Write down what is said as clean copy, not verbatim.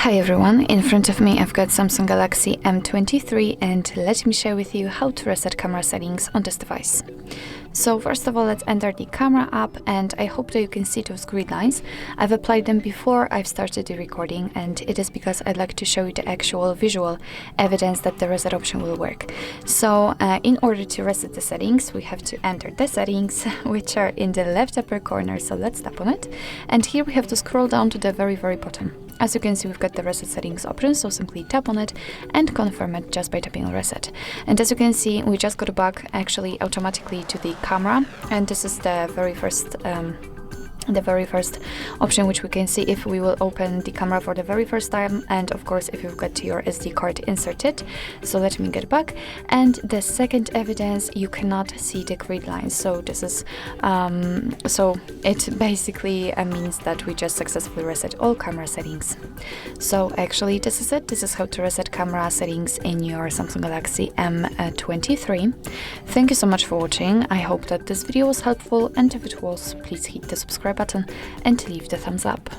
Hi everyone, in front of me I've got Samsung Galaxy M23 and let me share with you how to reset camera settings on this device. So first of all, let's enter the camera app, and I hope that you can see those grid lines. I've applied them before I've started the recording, and it is because I'd like to show you the actual visual evidence that the reset option will work. So in order to reset the settings, we have to enter the settings, which are in the left upper corner, so let's tap on it. And here we have to scroll down to the very bottom. As you can see, we've got the reset settings option, so simply tap on it and confirm it just by tapping on reset. And as you can see, we just got back actually automatically to the camera, and this is the very first option which we can see if we will open the camera for the very first time, and of course if you've got your SD card inserted. So let me get back. And the second evidence, you cannot see the grid lines, so this is so it basically means that we just successfully reset all camera settings. So actually this is it. This is how to reset camera settings in your Samsung Galaxy M23. Thank you so much for watching. I hope that this video was helpful, and if it was, please hit the subscribe button and leave the thumbs up.